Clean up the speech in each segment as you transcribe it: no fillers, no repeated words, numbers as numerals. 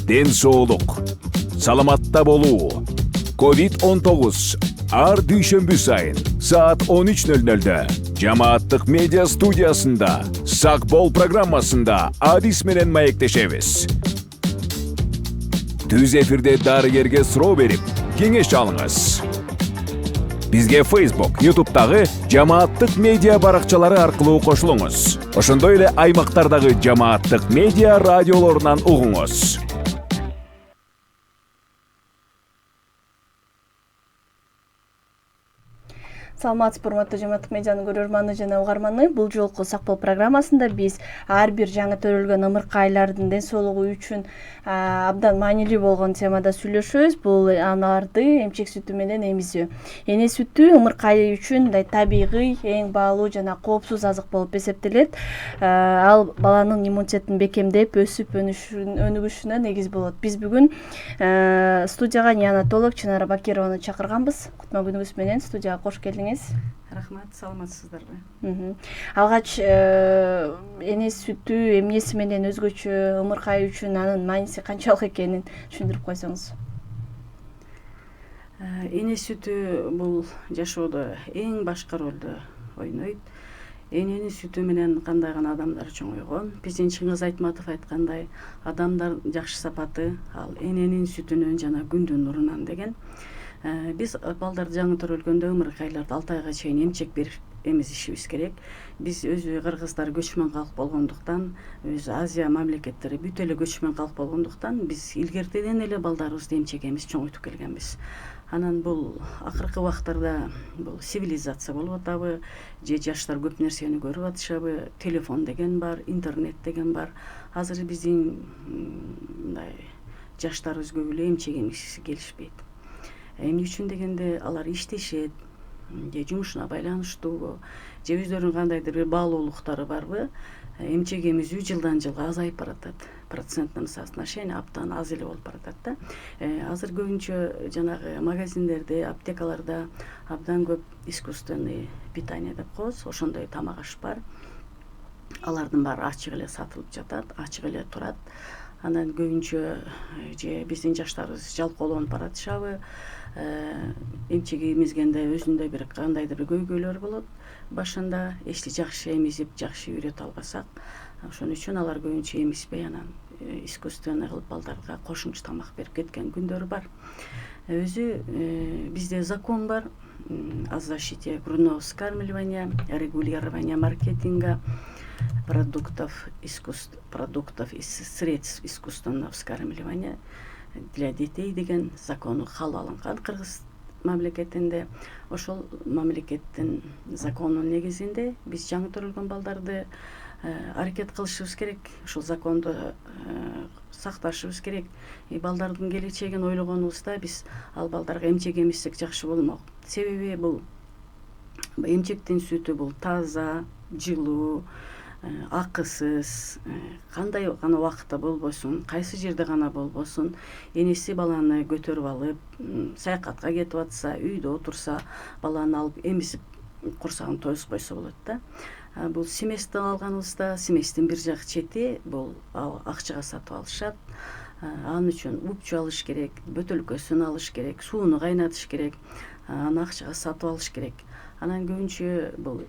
ден соолук, саламатта болуу. COVID-19 ар дүйшөмбү сайын саат 13:00 жамааттык медиа студиясында Сак бол программасында Адис менен маектешебиз. Түз эфирде дарыгерге суроо берип, кеңеш алыңыз. Бизге Facebook, YouTube'дагы жамааттык медиа баракчалары аркылуу кошулуңуз. Ошондой эле аймактардагы жамааттык медиа радиолорунан угуңуз. Саламатсызбы, урматтуу жамааттык медианын көрөрманы жана угарманы. Бул жолку Сак бол программасында биз ар бир жаңы төрөлгөн ымыркайлардын ден соолугу үчүн абдан маанилүү болгон темада сүйлөшөбүз. Бул аналарды эмчек сүтү менен эмизүү. Эне сүтү ымыркайы үчүн мындай табигый, эң баалуу жана коопсуз азык болуп эсептелет. Ал баланын иммунитетин бекемдеп, өсүп өнүгүшүнө негиз болот. Биз бүгүн студияга неонатолог Чынара Бакированы чакырганбыз. Кутман күнүбүз менен студияга кош келдиңиз. Рахмат, саламатсыздарбы? Алгач эне сүтү эмнеси менен өзгөчө, ымыркай үчүн анын мааниси канчалык экенин түшүндүрүп койсоңуз. Эне сүтү бул жашоодо эң башкы ролду ойнойт. Эненин сүтү менен кандай гана адамдар чоңойгон. Биздин Чыңгыз Айтматов айткандай, адамдар жакшы сапаты ал эненин сүтүнөн жана күндүн нурунан деген. Биз балдар жаңы төрөлгөндө ымыркайларды 6 айга чейин эмчек берип эмизишибиз керек. Биз өзү кыргыздар көчмөн калк болгондуктан, өзү Азия мамлекеттери бүт эле көчмөн калк болгондуктан, биз илгертеден эле балдарыбызды эмчек эмиз чоңойтуп келгенбиз. Анан бул акыркы убактарда бул цивилизация болуп атабы, же жаштар көп нерсени көрүп атышабы, телефон деген бар, интернет деген бар. Азыр биздин мындай жаштарыбыз көп эле эмчек эмизгиси келишпейт. Эмне үчүн дегенде алар иштешет, же жумушуна байланыштуубу, же өздөрүнүн кандайдыр бир баалуулуктары барбы, эмчек эмизүү жылдан жылга азайып баратат. Проценттин соотношение абдан аз эле болуп баратат да. Азыр көбүнчө жанагы магазиндерде, аптекаларда абдан көп искусственный питание деп коебуз, ошондой тамак аш бар. Алардын баары ачык эле сатылып жатат, ачык эле турат. Анан көбүнчө же биздин жаштарыбыз жалкоолонуп баратышабы, эмчек эмизгенде өзүндө бир кандайдыр бир көйгөйлөр болот. Башында эчти жакшы эмизип, жакшы үйрөтө албасак, ошон үчүн алар көбүнчө эмизбей, анан искусственный кылып балдарга кошумча тамак берип кеткен күндөр бар. Өзү бизде закон бар о защите грудного вскармливания, регулирования маркетинга продуктов из средств искусственного вскармливания для детей деген закону кабыл алынган Кыргыз мамлекетинде. Ошол мамлекеттин законунун негизинде биз жаңы төрөлгөн балдарды аракет кылышыбыз керек, ошол законду сакташыбыз керек. Балдардын келечегин ойлогонубузда биз ал балдарга эмчек эмизсек жакшы болмок. Себеби бул эмчектин сүтү бул таза, жылуу, акысыз, кандай гана убакытта болбосун, кайсы жерде гана болбосун, энеси баланы көтөрүп алып, саякатка кетип атса, үйдө отурса, баланы алып эмизип курсагын тойгузуп койсо болот да. Бул семестен алганыбызда, семестин бир жак чети бул акчага сатып алышат. Анын үчүн упчу алыш керек, бөтөлкөсүн алыш керек, сууну кайнатыш керек, аны акчага сатып алыш керек. Анан көбүнчө бул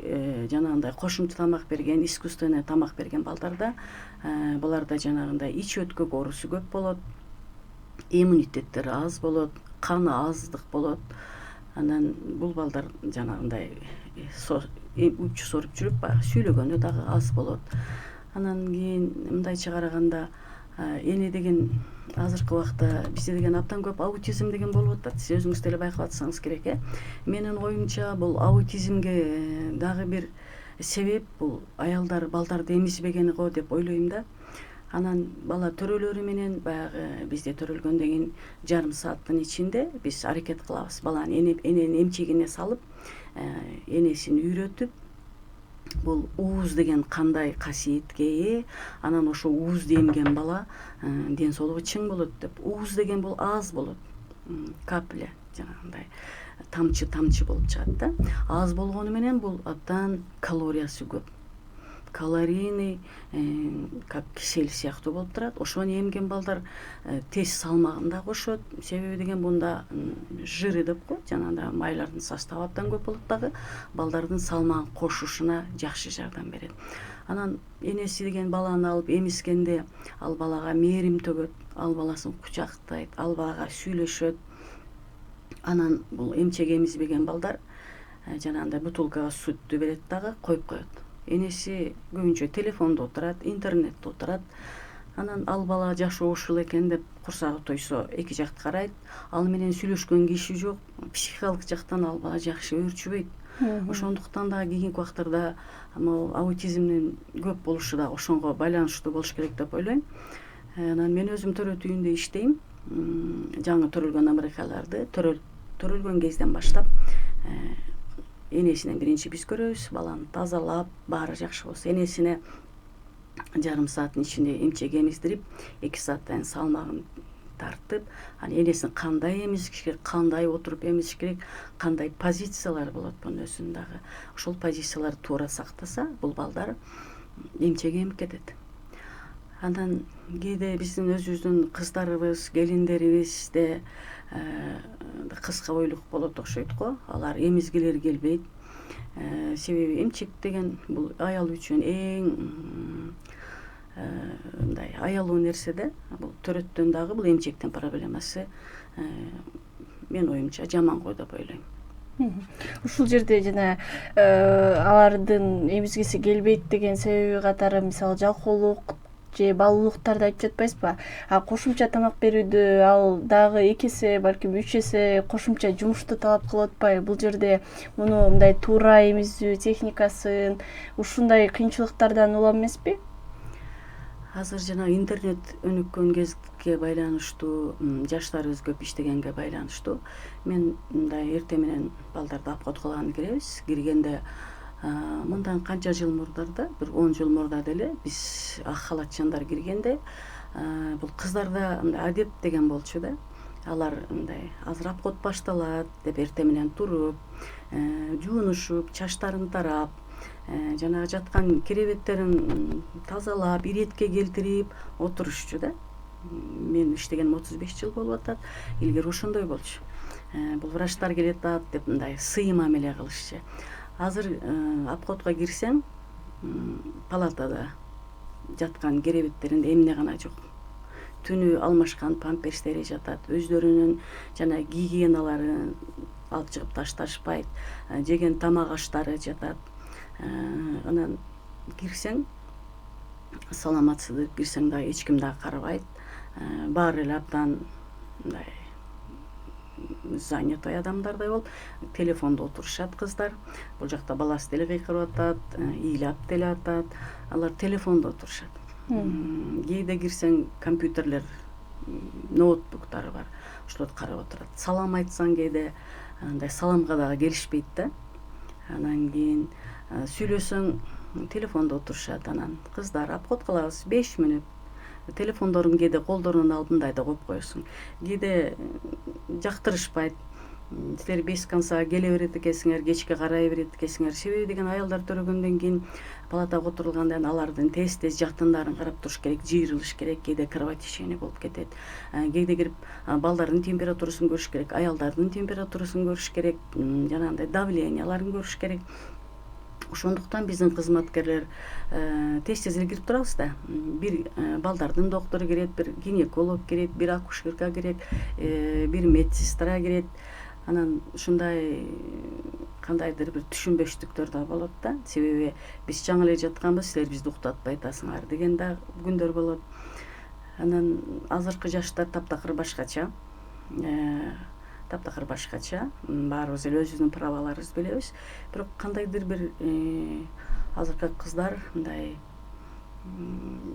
жанагындай кошумча тамак берген, искусственный тамак берген балдарда буларда жанагындай ич өткөк оорусу көп болот, иммунитеттери аз болот, каны аздык болот. Анан бул балдар жанагындай упчу соруп жүрүп, баягы сүйлөгөнү дагы аз болот. Анан кийин мындайча караганда эне деген азыркы убакта бизде деген абдан көп аутизм деген болуп атат. Сиз өзүңүз деле байкап атсаңыз керек, Менин оюмча бул аутизмге дагы бир себеп бул аялдар балдарды эмизбегени го деп ойлойм да. Анан бала төрөлөрү менен баягы бизде төрөлгөндөн кийин жарым сааттын ичинде биз аракет кылабыз баланы эненин эмчегине салып, энесин үйрөтүп, бул ууз деген кандай касиетке ээ, анан ошо уузду эмген бала ден соолугу чың болот деп. Ууз деген бул аз болот, капля жанагындай тамчы болуп чыгат да. Аз болгону менен бул абдан калориясы көп. калорийный, как кисел сыяктуу болуп турат. Ошону эмген балдар тез салмагын да кошот. Себеби деген бунда жиры деп коет, жанагындай майлардын составы абдан көп болот дагы, балдардын салмагын кошушуна жакшы жардам берет. Анан энеси деген баланы алып эмискенде ал балага мээрим төгөт, ал баласын кучактайт, ал балага сүйлөшөт. Анан бул эмчек эмизбеген балдар жанагындай бутылкага сүттү берет дагы коюп коет. Энеси көбүнчө телефондо отурат, интернетте отурат. Анан ал бала жашоо ушул экен деп курсагы тойсо эки жакты карайт. Ал менен сүйлөшкөн киши жок. Психикалык жактан ал бала жакшы өөрчүбөйт. Ошондуктан да кийинки убактарда аутизмдин көп болушу да ошонго байланыштуу болуш керек деп ойлойм. Анан мен өзүм төрөт үйүндө иштейм. Жаңы төрөлгөн омыркайларды төрөлгөн кезден баштап энесинен биринчи биз көрөбүз, баланы тазалап, баары жакшы болсо энесине жарым сааттын ичинде эмчек эмиздирип, 2 сааттан салмагын тартып, анан энесин кандай эмизиш керек, кандай отуруп эмизиш керек, кандай позициялар болот бунун өзүнүн дагы. Ошол позицияларды туура сактаса, бул балдар эмчек эмип кетет. Андан кээде биздин өзүбүздүн кыздарыбыз, келиндерибизде кыска бойлук болот окшойт го. Алар эмизгилери келбейт. Себеби эмчек деген бул аял үчүн эң мындай аялуу нерсе да. Бул төрөттөн дагы бул эмчектин проблемасы мен оюмча жаман го деп ойлойм. Ушул жерде жана алардын эмизгиси келбейт деген себеби катары мисалы жалкоолук же балалуулуктарды айтып жатпайсызбы? Кошумча тамак берүүдө ал дагы 2 эсе, балким 3 эсе кошумча жумушту талап кылып атпайбы? Бул жерде муну мындай туура эмизүү техникасын ушундай кыйынчылыктардан улам эмеспи? Азыр жана интернет өнүккөн кезге байланыштуу, жаштарыбыз көп иштегенге байланыштуу мен мындай эртең менен балдарды обход кылганы киребиз. Киргенде мындан канча жыл мурдарда, бир 10 жыл мурда деле биз ак халатчандар киргенде бул кыздарда мындай адеп деген болчу да. Алар мындай азыр обход башталат деп эртең менен туруп, жуунушуп, чачтарын тарап, жанагы жаткан керебеттерин тазалап, иретке келтирип отурушчу да. Мен иштегеним 35 жыл болуп атат. Илгери ошондой болчу. Бул врачтар келет деп мындай сый мамиле кылышчу. Азыр обходко кирсең, палатада жаткан керебеттеринде эмне гана жок. Түнү алмашкан памперстери жатат, өздөрүнүн жана гигиеналарын алып чыгып ташташпайт, жеген тамак аштары жатат. Анан кирсең, саламатсыз деп кирсең да эч ким да карабайт. Баары эле абдан мындай занятой адамдардай болуп, телефондо отурушат кыздар. Бул жакта баласы деле кыйкырып атат, ыйлап деле атат. Алар телефондо отурушат. Кээде кирсең, компьютерлер, ноутбуктары бар. Ошолорду карап отурат. Салам айтсаң кээде андай саламга дагы келишпейт да. Анан кийин сүйлөсөң, телефондо отурушат. Анан кыздар обход кылабыз 5 мүнөт. Телефондорун кээде колдорунун алдында да коюп коесуң. Кээде жактырышпайт. Силер 5 конца келе берет экенсиңер, кечке карай берет экенсиңер. Себеби деген аялдар төрөгөндөн кийин палатага отурулгандан кийин алардын тез-тез жактындарын карап туруш керек, жыйрылыш керек, кээде кровотечение болуп кетет. Кээде кирип балдардын температурасын көрүш керек, аялдардын температурасын көрүш керек, жанагындай давленияларын көрүш керек. Ошондуктан биздин кызматкерлер тез-тез эле кирип турабыз да. Бир балдардын доктору кирет, бир гинеколог кирет, бир акушерка кирет, бир медсестра кирет. Анан ушундай кандайдыр бир түшүнбөштүктөр да болот да. Себеби биз жаңы эле жатканбыз, силер бизди уктатпай атасыңар деген да күндөр болот. Анан азыркы жаштар таптакыр башкача. Таптакыр башкача. Баарыбыз эле өзүбүздүн праваларыбызды билебиз. Бирок кандайдыр бир азыркы кыздар мындай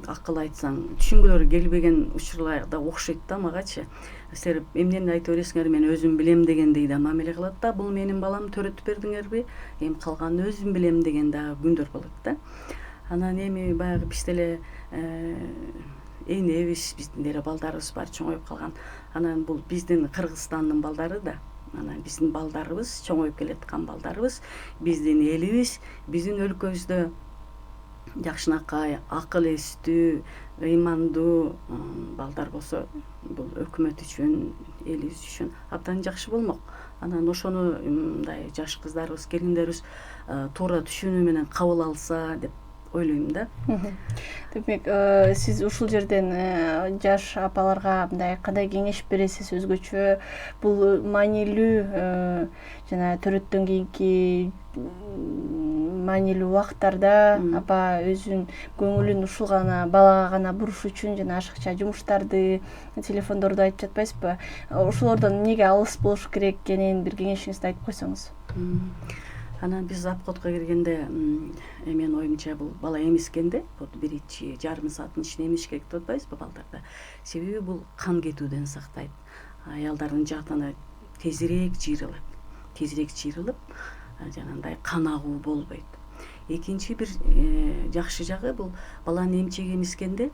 акыл айтсаң түшүнгүлөрү келбеген учурлар да окшойт да магачы. Силер эмнени айтып бересиңер, мен өзүм билем дегендей да мамиле кылат да. Бул менин балам, төрөтүп бердиңерби? Эми калганын өзүм билем деген да күндөр болот да. Анан эми баягы биз деле энебиз, биздин деле балдарыбыз бар, чоңоюп калган. Анан бул биздин Кыргызстандын балдары да. Анан биздин балдарыбыз, чоңоюп келаткан балдарыбыз, биздин элибиз, биздин өлкөбүздө жакшынакай, акыл эстүү, ыймандуу балдар болсо бул өкмөт үчүн, элибиз үчүн абдан жакшы болмок. Анан ошону мындай жаш кыздарыбыз, келиндерибиз туура түшүнүү менен кабыл алса деп ойлойм да. Демек, сиз ушул жерден жаш апаларга мындай кандай кеңеш бересиз өзгөчө? Бул маанилүү жана төрөттөн кийинки маанилүү убакыттарда апа өзүнүн көңүлүн ушул гана балага гана буруш үчүн жана ашыкча жумуштарды, телефондорду айтып жатпайсызбы? Ошолордон эмнеге алыс болуш керек экенин бир кеңешиңизди айтып койсоңуз. Анан биз обходко киргенде, менин оюмча бул бала эмискенде, вот 1,5 сааттын ичинде эмиш керек деп атпайбызбы балдарда? Себеби бул кан кетүүдөн сактайт. Аялдардын жаатына тезирээк жыйрылып, жанагындай кан агуу болбойт. Экинчи бир жакшы жагы бул баланы эмчек эмискенде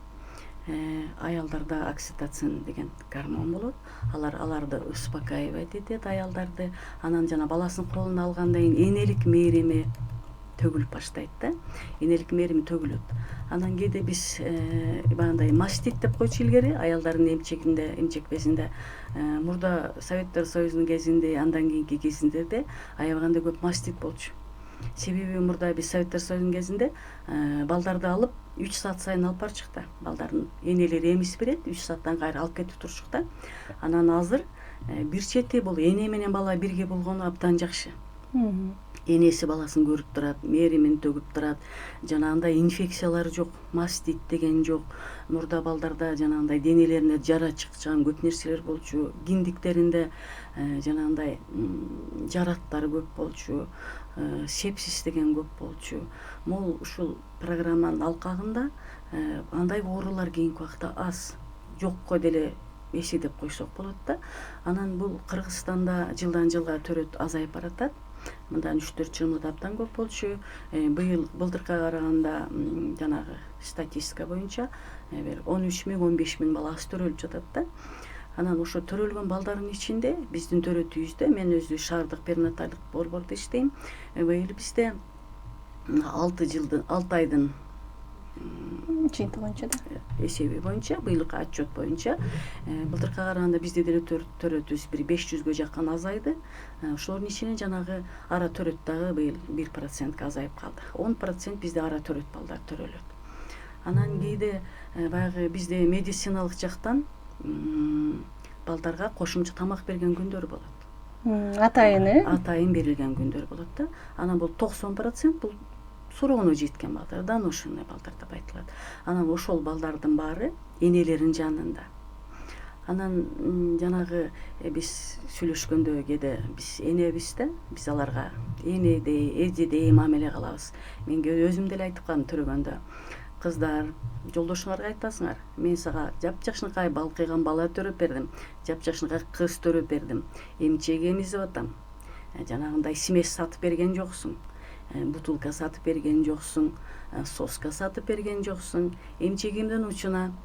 аялдарда окситоцин деген гормон болот. Аларды успокаивать этет аялдарды. Анан жана баласын колуна алгандан кийин энелик мээрими төгүлүп баштайт да. Энелик мээрими төгүлөт. Анан кээде биз баягындай мастит деп койчу илгери аялдардын эмчекпесинде мурда Советтер Союзунун кезинде, андан кийинки кезиндерде аябаганда көп мастит болчу. Себеби мурда биз Советтер Союзунун кезинде балдарды алып 3 саат сайын алып барчык да. Балдардын энелери эмис берет, 3 сааттан кайра алып кетип турчук да. Анан азыр бир чети бул эне менен бала бирге болгону абдан жакшы. Энеси баласын көрүп турат, мээримин төгүп турат. Жанагындай инфекциялар жок, мастит деген жок. Мурда балдарда жанагындай денелерине жара чыккан көп нерселер болчу. Киндиктеринде жанагындай жараттар көп болчу. Сепсис деген көп болчу. Могул ушул программанын алкагында андай оорулар кийинки убакта аз, жокко деле эседеп койсок болот да. Анан бул Кыргызстанда жылдан жылга төрөт азайып баратат. Мындан 3-4 жыл мурда абдан көп болчу. Былтыркыга караганда жанагы статистика боюнча бир 13,000-15 000 бала аз төрөлүп жатат да. Анан ошо төрөлгөн балдардын ичинде биздин төрөтүбүздө, мен өзү шаардык перинаталдык борбордо иштейм. Быйыл бизде 6 айдын Жыйынтыгы боюнча да. Эсеби боюнча, быйылкы отчет боюнча былтыркыга караганда бизде деле төрөтүбүз бир 500гө жакын азайды. Ошолордун ичинен жанагы ара төрөт дагы быйыл 1% азайып калды. 10% бизде ара төрөт балдар төрөлөт. Анан кээде баягы бизде медициналык жактан балдарга кошумча тамак берген күндөр болот. Атайын берилген күндөр болот да. Анан бул 90% бул суроону жеткен балдар, доношенный балдар деп айтылат. Анан ошол балдардын баары энелеринин жанында. Анан жанагы биз сүйлөшкөндө кээде биз энебиз да, биз аларга энедей, эжедей мамиле кылабыз. Мен өзүм деле айтып калдым төрөгөндө. Кыздар, жолдошуңарга айтасыңар, мен сага жапжакшынакай балкыйган бала төрөп бердим, жапжакшынакай кыз төрөп бердим, эмчек эмизип атам. Жанагындай смесь сатып берген жоксуң, бутылка сатып берген жоксуң, соска сатып берген жоксуң, эмчегимдин учуна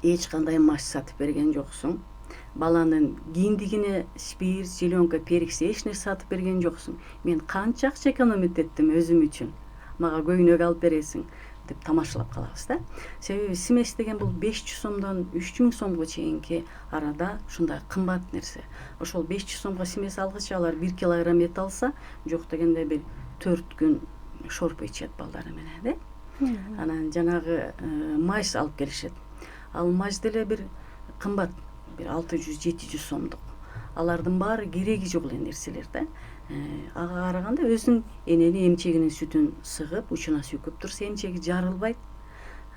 эч кандай мазь сатып берген жоксуң, баланын киндигине спирт, зеленка, перекс эч нерсе сатып берген жоксуң. Мен канча акча экономить эттим өзүм үчүн. Мага көйнөк алып бересиң деп тамашалап калабыз да. Себеби смесь деген бул 500 сомдон 3000 сомго чейинки арада ушундай кымбат нерсе. Ошол 500 сомго смесь алгыча алар 1 килограмм эт алса, жок дегенде бир 4 күн шорпо ичет балдары менен да. Анан жанагы мазь алып келишет. Ал мазь деле бир кымбат, бир 600-700 сомдук. Алардын баары кереги жок эле нерселер да. Ага караганда өзүнүн энени эмчегинин сүтүн сыгып, учуна сүйкөп турса эмчеги жарылбайт.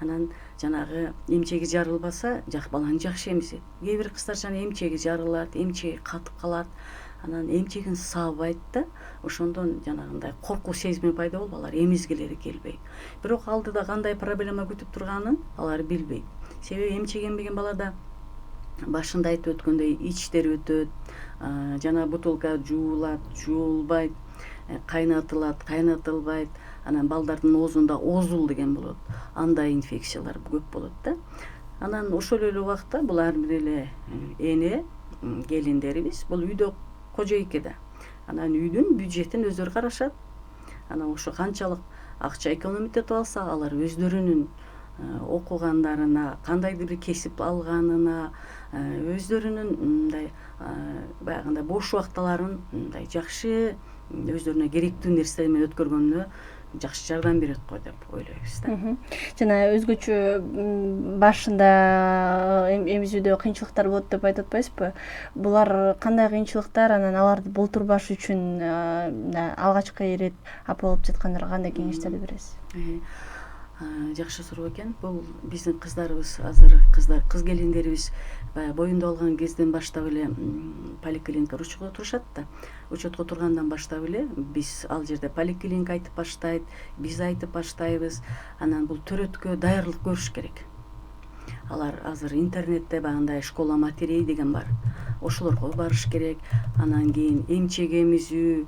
Анан жанагы эмчеги жарылбаса, баланы жакшы эмизет. Кээ бир кыздар жана эмчеги жарылат, эмчеги катып калат. Анан эмчегин сабайт да, ошондон жанагындай коркуу сезими пайда болуп алар эмизгилери келбейт. Бирок алдыда кандай проблема күтүп турганын алар билбейт. Себеби эмчек эмбеген балада башында айтып өткөндөй ичтер өтөт, жана бутылка жуулат, жуулбайт, кайнатылат, кайнатылбайт. Анан балдардын оозунда озул деген болот. Андай инфекциялар көп болот да. Анан ошол эле убакта бул ар бир эле эне, келиндерибиз бул үйдө кожойке да. Анан үйдүн бюджетин өздөрү карашат. Анан ошо канчалык акча экономить алса, алар өздөрүнүн окугандарына, кандайдыр бир кесип алганына, өздөрүнүн мындай баягындай бош убактыларын мындай жакшы өздөрүнө керектүү нерсе менен өткөргөнүнө жакшы жардам берет го деп ойлойбуз да. Жана өзгөчө башында эмизүүдө кыйынчылыктар болот деп айтып атпайсызбы? Булар кандай кыйынчылыктар, анан аларды болтурбаш үчүн алгачкы ирет апа болуп жаткандарга кандай кеңештерди бересиз? Жакшы суроо экен. Бул биздин кыздарыбыз, азыр кыз келиндерибиз баягы боюнду алган кезден баштап эле поликлиникага учетко турушат да. Учетко тургандан баштап эле биз ал жерде поликлиника айтып баштайт, биз айтып баштайбыз. Анан бул төрөткө даярдык көрүш керек. Алар азыр интернетте баягындай школа матерей деген бар. Ошолорго барыш керек. Анан кийин эмчек эмизүү,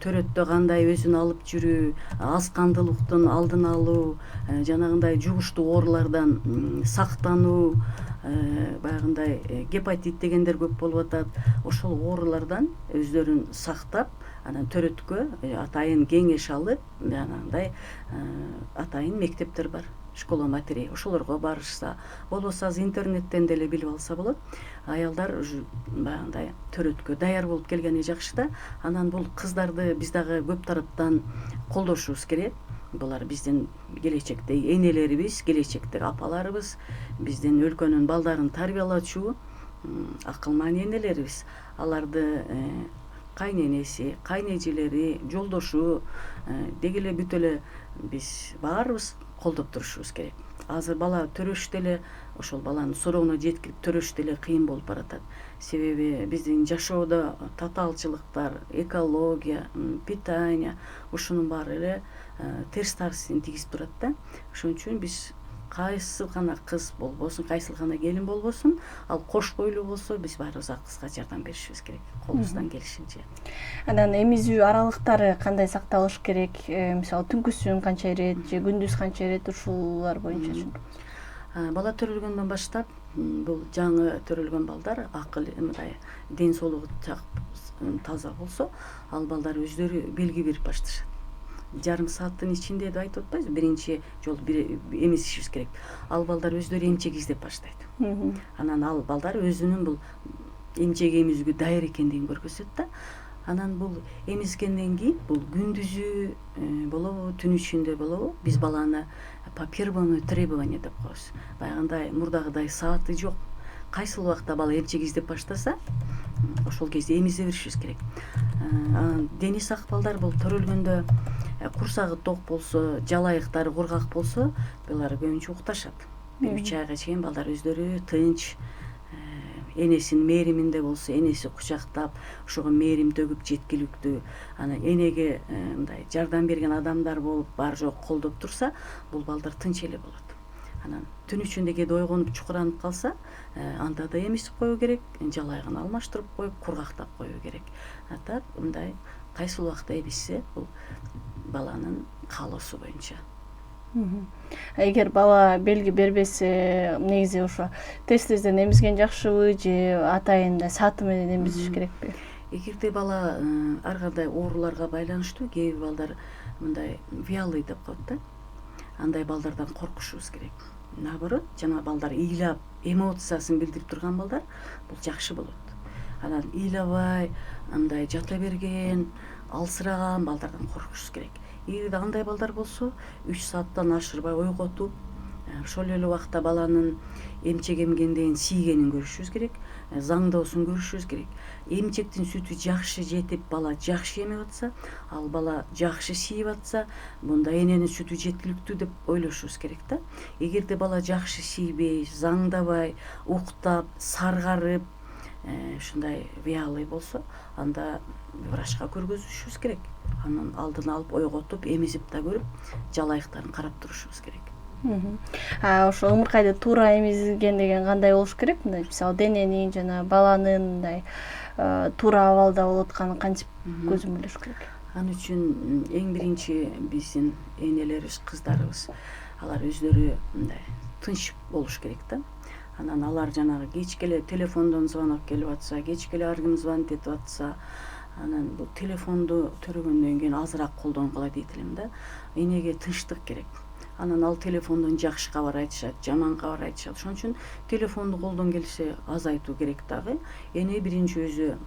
төрөттө кандай өзүн алып жүрүү, аскандуулуктун алдын алуу, жанагындай жугуштуу оорулардан сактануу, баягындай гепатит дегендер көп болуп атат. Ошол оорулардан өздөрүн сактап, анан төрөткө атайын кеңеш алып, жанагындай атайын мектептер бар. Школа матерей, ошолорго барышса, болбосо азыр интернеттен деле билип алса болот. Аялдар баягындай төрөткө даяр болуп келгени жакшы да. Анан бул кыздарды биз дагы көп тараптан колдошубуз керек. Булар биздин келечектеги энелерибиз, келечектеги апаларыбыз, биздин өлкөнүн балдарын тарбиялоочу акылман энелерибиз. Аларды кайненеси, кайнэжелери, жолдошу деги эле бүт эле биз баарыбыз колдоп турушубуз керек. Азыр бала төрөштө эле ошол баланын суроону жеткирип төрөштө эле кыйын болуп баратат. Себеби биздин жашоодо татаалчылыктар, экология, питание ушунун баары эле терс таасирин тийгизип турат да. Ошон үчүн биз кайсыл гана кыз болбосун, кайсыл гана келин болбосун, ал кош бойлуу болсо, биз баарыбыз ал кызга жардам беришибиз керек, колубуздан келишинче. Анан эмизүү аралыктары кандай сакталыш керек? Мисалы түнкүсүн канча ирет же күндүз канча ирет, ушулар боюнча түшүндүрүңүз. Бала төрөлгөндөн баштап бул жаңы төрөлгөн балдар мындай ден соолугу таза болсо, ал балдар өздөрү белги берип башташат. Жарым сааттын ичинде деп айтып атпайбызбы, биринчи жолу эмизишибиз керек. Ал балдар өздөрү эмчек издеп баштайт. Анан ал балдар өзүнүн бул эмчек эмизүүгө даяр экендигин көргөзөт да. Анан бул эмизгенден кийин бул күндүзү болобу, түн ичинде болобу, биз баланы по первому требованию деп коебуз. Баягындай мурдагыдай сааты жок. Кайсыл убакта бала эмчек издеп баштаса, ошол кезде эмизе беришибиз керек. Дени сак балдар бул төрөлгөндө курсагы ток болсо, жалайыктары кургак болсо, булар көбүнчө укташат. 3 айга чейин балдар өздөрү тынч, энесинин мээриминде болсо, энеси кучактап, ошого мээрим төгүп жеткиликтүү, анан энеге мындай жардам берген адамдар болуп, бар жок колдоп турса, бул балдар тынч эле болот. Анан түн ичинде кээде ойгонуп чукуранып калса, анда да эмизип коюу керек, жалайыгын алмаштырып коюп, кургактап коюу керек. Так мындай кайсыл убакта эмизсе, бул баланын каалоосу боюнча. Эгер бала белги бербесе, негизи ошо тезден эмизген жакшыбы же атайын сааты менен эмизиш керекпи? Эгерде бала ар кандай ооруларга байланыштуу, кээ бир балдар мындай вялый деп коет да. Андай балдардан коркушубуз керек. Наоборот, жана балдар ыйлап, эмоциясын билдирип турган балдар бул жакшы болот. Анан ыйлабай, андай жата берген, алсыраган балдардан коркушубуз керек. Эгерде андай балдар болсо, 3 сааттан ашырбай ойготуп, ошол эле убакта баланын эмчек эмгенден тийгенин көрүшүбүз керек, заңдоосун көрүшүбүз керек. Эмчектин сүтү жакшы жетип, бала жакшы эмип атса, ал бала жакшы сийип атса, мында эненин сүтү жеткиликтүү деп ойлошубуз керек да. Эгерде бала жакшы тийбей, заңдабай, уктап, саргарып, ушундай вялый болсо, анда врачка көргөзүшүбүз керек. Анын алдын алып ойготуп, эмизип да көрүп, жалайыктарын карап турушубуз керек. Ошо ымыркайды туура эмизген деген кандай болуш керек? Мындай мисалы дененин жана баланын мындай туура абалда болуп атканын кантип көзөмөлдөш керек? Ал үчүн эң биринчи биздин энелерибиз, кыздарыбыз, алар өздөрү мындай тынч болуш керек да. Анан алар жанагы кечке эле телефондон звонок келип атса, кечке эле ар ким звонить этип атса, Анан бул телефонду төрөгөндөн кийин азыраак колдонгула дейт элем да. Энеге тынчтык керек. Анан ал телефондон жакшы кабар айтышат, жаман кабар айтышат. Ошон үчүн телефонду колдон келсе азайтуу керек дагы. Эне биринчи өзү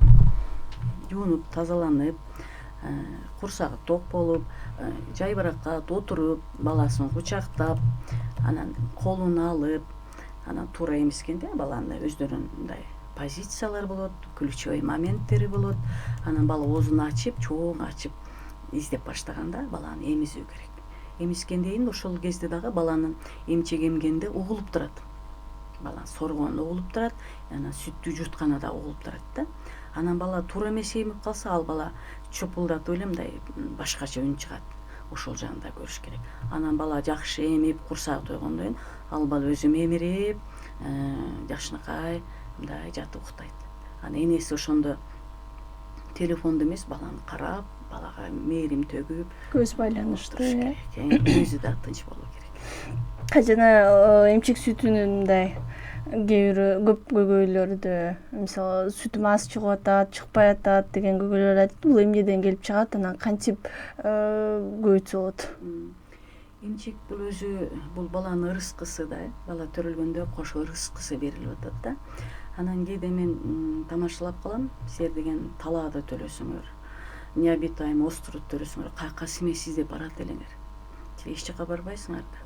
жуунуп, тазаланып, курсагы ток болуп, жайбаракат отуруп, баласын кучактап, анан колун алып, анан туура эмискенде баланы өздөрүнүн мындай позициялар болот, ключевой моменттери болот. Анан бала оозун ачып, чоң ачып издеп баштаганда баланы эмизүү керек. Эмискенден кийин ошол кезде дагы баланын эмчек эмгенде угулуп турат. Баланын соргону угулуп турат, анан сүттү жутканы да угулуп турат да. Анан бала туура эмес эмип калса, ал бала чупулдатып эле мындай башкача үн чыгат. Ошол жагын да көрүш керек. Анан бала жакшы эмип, курсагы тойгондон кийин ал бала өзү мемирип, жакшынакай мындай жатып уктайт. Анан энеси ошондо телефонду эмес, баланы карап, балага мээрим төгүп, көз байланыштуу, өзү да тынч болуу керек. Жана эмчек сүтүнүн мындай кээ бир көп көйгөйлөрдү, мисалы сүтүм аз чыгып атат, чыкпай атат деген көйгөйлөр айтат. Бул эмнеден келип чыгат, анан кантип көбөйтсө болот? Эмчек бул өзү бул баланын ырыскысы да, бала төрөлгөндө кош ырыскысы берилип атат да. Анан кээде мен тамашалап калам, силер деген талаада төлөсөңөр, необитаемый остров төрөсөңөр, каяка семейсиз издеп барат элеңер. Силер эч жака барбайсыңар да.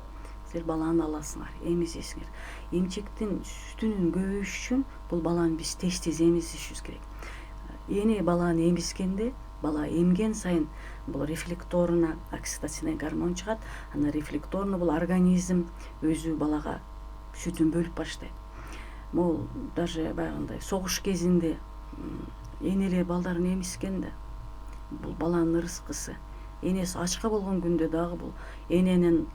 Силер баланы аласыңар, эмизесиңер. Эмчектин сүтүнүн көбөйүшү үчүн бул баланы биз тез эмизишибиз керек. Эне баланы эмискенде, бала эмген сайын бул рефлекторуна окситоцин гормон чыгат. Анан рефлекторуна бул организм өзү балага сүтүн бөлүп баштайт. Бул даже баягындай согуш кезинде энелер балдарын эмискенде бул баланын ырыскысы. Энеси ачка болгон күндө дагы бул эненин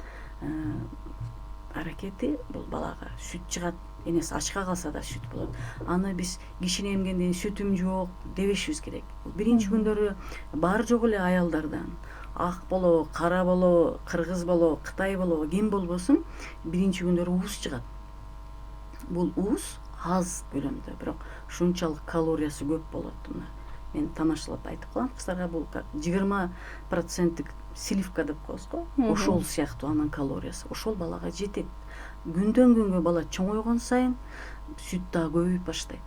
аракети бул балага сүт чыгат. Энеси ачка калса да сүт болот. Аны биз кишини эмгенден сүтүм жок дебешибиз керек. Биринчи күндөрү бар жок эле аялдардан ак болобу, кара болобу, кыргыз болобу, Кытай болобу, ким болбосун, биринчи күндөрү уус чыгат. Бул уус аз көлөмдө, бирок ушунчалык калориясы көп болот. Мен тамашалап айтып калам кыздарга, бул 20% сливка деп коебуз го. Ошол сыяктуу анын калориясы. Ошол балага жетет. Күндөн күнгө бала чоңойгон сайын сүт дагы көбөйүп баштайт.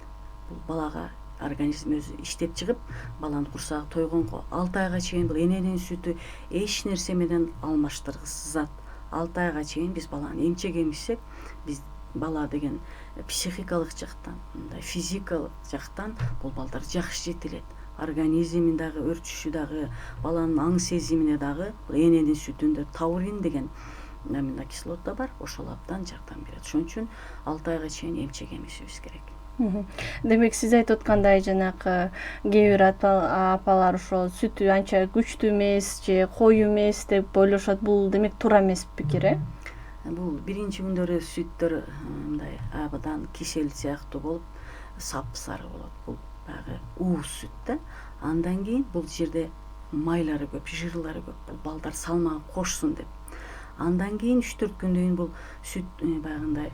Бул балага организм өзү иштеп чыгып, баланын курсагы тойгонго 6 айга чейин бул эненин сүтү эч нерсе менен алмаштыргысыз зат. 6 айга чейин биз баланы эмчек эмизсек, биз бала деген психикалык жактан, мындай физикалык жактан бул балдар жакшы жетилет. Организмин дагы өрчүшү дагы, баланын аң сезимине дагы эненин сүтүндө таурин деген аминокислота бар, ошол абдан жардам берет. Ошон үчүн 6 айга чейин эмчек эмизибиз керек. Демек сиз айтып аткандай, жанакы кээ бир апалар ошол сүтү анча күчтүү эмес же коюу эмес деп ойлошот. Бул демек туура эмес пикир, Бул биринчи күндөрү сүттөр мындай абдан кисел сыяктуу болуп, сапсары болот. Бул баягы уус сүт да. Андан кийин бул жерде майлары көп, жырлары көп. Бул балдар салмагы кошсун деп. Андан кийин 3-4 күндөн кийин бул сүт баягындай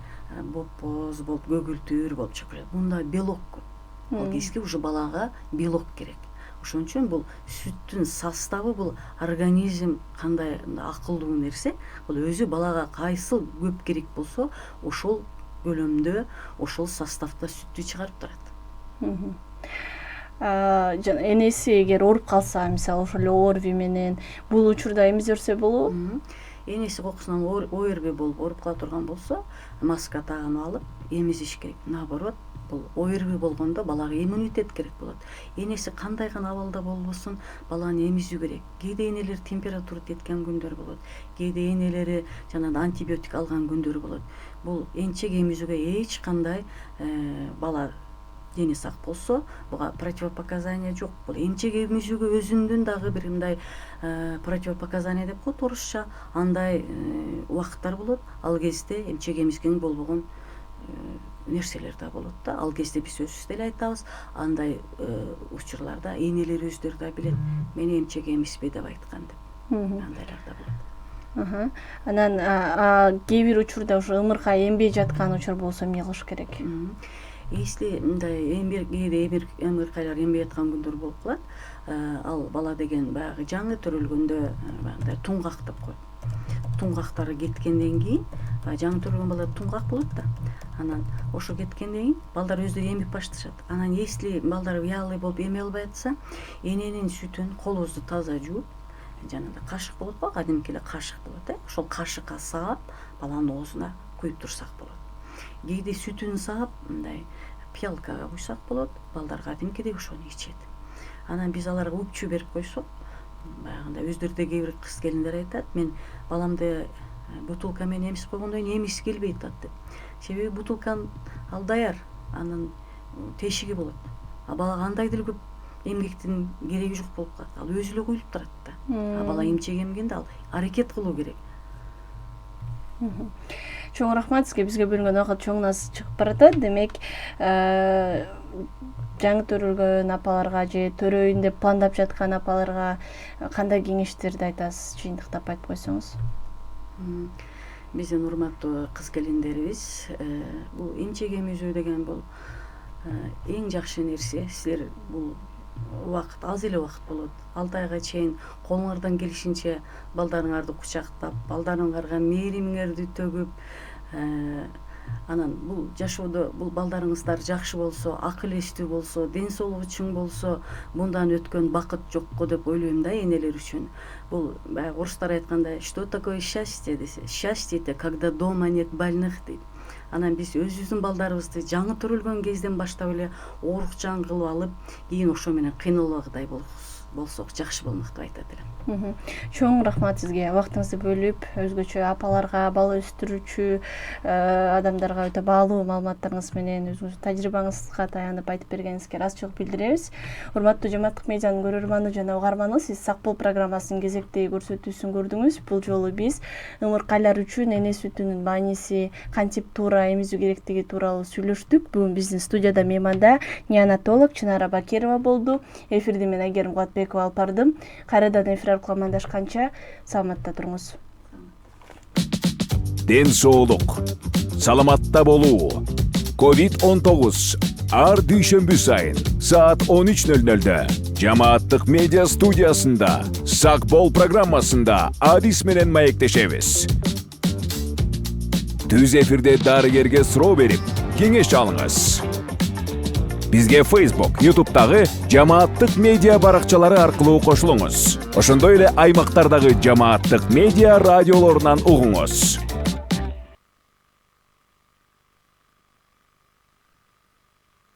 бопоз болуп, көгүлтүр болуп чыгып келет. Мында белок көп. Ал кезде уже балага белок керек. Ошон үчүн бул сүттүн составы, бул организм кандай акылдуу нерсе, бул өзү балага кайсыл көп керек болсо, ошол көлөмдө, ошол составда сүттү чыгарып турат. Энеси эгер ооруп калса, мисалы ошол эле ОРВИ менен, бул учурда эмизе берсе болобу? Энеси кокусунан ОРВИ болуп ооруп кала турган болсо, маска тагынып алып эмизиш керек. Наоборот, бул ОРВИ болгондо балага иммунитет керек болот. Энеси кандай гана абалда болбосун, баланы эмизүү керек. Кээде энелер температура жеткен күндөр болот. Кээде энелери жанагы антибиотик алган күндөр болот. Бул эмчек эмизүүгө эч кандай бала дени сак болсо, буга противопоказания жок. Бул эмчек эмизүүгө өзүнүн дагы бир мындай противопоказания деп коет орусча. Андай убакыттар болот. Ал кезде эмчек эмизген болбогон нерселер да болот да. Ал кезде биз өзүбүз деле айтабыз. Андай учурларда энелер өздөрү да билет. Мен эмчек эмизбей деп айткан деп. Андайлар да болот. Анан кээ бир учурда ушу ымыркай эмбей жаткан учур болсо эмне кылыш керек? Если мындай кээде ымыркайлар эмбей жаткан күндөр болуп калат, ал бала деген баягы жаңы төрөлгөндө баягындай туңгак деп коет. Туңгактары кеткенден кийин, жаңы төрөлгөн балдар туңгак болот да. Анан ошо кеткенден кийин балдар өздөрү эмип башташат. Анан если балдар вялый болуп эме албай атса, эненин сүтүн колубузду таза жууп, жанагы кашык болот го, кадимки эле кашык болот, ошол кашыкка саап баланын оозуна куюп турсак болот. Кээде сүтүн саап мындай пиалкага куйсак болот, балдар кадимкидей ошону ичет. Анан биз аларга үпчү берип койсок, баягындай өздөрү да кээ бир кыз келиндер айтат, мен баламды бутылка менен эмизип койгондон кийин эмиси келбей атат деп. Себеби бутылканын ал даяр, анын тешиги болот. А балага андай деле көп эмгектин кереги жок болуп калат. Ал өзү эле куюлуп турат да. А бала эмчек эмгенде ал аракет кылуу керек. Чоң рахмат сизге, бизге бөлүнгөн убакыт чоң наз чыгып баратат. Демек, жаңы төрөлгөн апаларга же төрөйүн деп пландап жаткан апаларга кандай кеңештерди айтасыз, жыйынтыктап айтып койсоңуз? Биздин урматтуу кыз келиндерибиз, бул эмчек эмизүү деген бул эң жакшы нерсе. Силер бул убакыт аз эле убакыт болот. 6 айга чейин колуңардан келишинче балдарыңарды кучактап, балдарыңарга мээримиңерди төгүп, анан бул жашоодо бул балдарыңыздар жакшы болсо, акыл эстүү болсо, ден соолугу чың болсо, мындан өткөн бакыт жокко деп ойлойм да энелер үчүн. Бул баягы орустар айткандай, что такое счастье десе, счастье это когда дома нет больных дейт. Анан биз өзүбүздүн балдарыбызды жаңы төрөлгөн кезден баштап эле оорукчан кылып алып, кийин ошо менен кыйналбагыдай болсок жакшы болмок деп айтат элем. Чоң рахмат сизге, убактыңызды бөлүп, өзгөчө апаларга, бала өстүрүүчү адамдарга өтө баалуу маалыматтарыңыз менен өзүңүздүн тажрыйбаңызга таянып айтып бергениңизге ыраазычылык билдиребиз. Урматтуу Жамааттык медианын көрөрманы жана угарманы, сиз Сак бол программасынын кезектеги көрсөтүүсүн көрдүңүз. Бул жолу биз ымыркайлар үчүн эне сүтүнүн мааниси, кантип туура эмизүү керектиги тууралуу сүйлөштүк. Бүгүн биздин студияда мейманда неонатолог Чынара Бакирова болду. Эфирди мен Айгерим Кубатбекова алып бардым. Кайрадан эфир аркылуу амандашканча саламатта туруңуз. Ден соолук, саламатта болуу. COVID-19 ар дүйшөмбү сайын саат 13:00-дө Жамааттык медиа студиясында Сак бол программасында адис менен маектешебиз. Түз эфирде дарыгерге суроо берип, кеңеш алыңыз. Бизге Facebook, YouTube'дагы Жамааттык медиа баракчалары аркылуу кошулуңуз. Ошондой эле аймактардагы Жамааттык медиа радиолорунан угуңуз.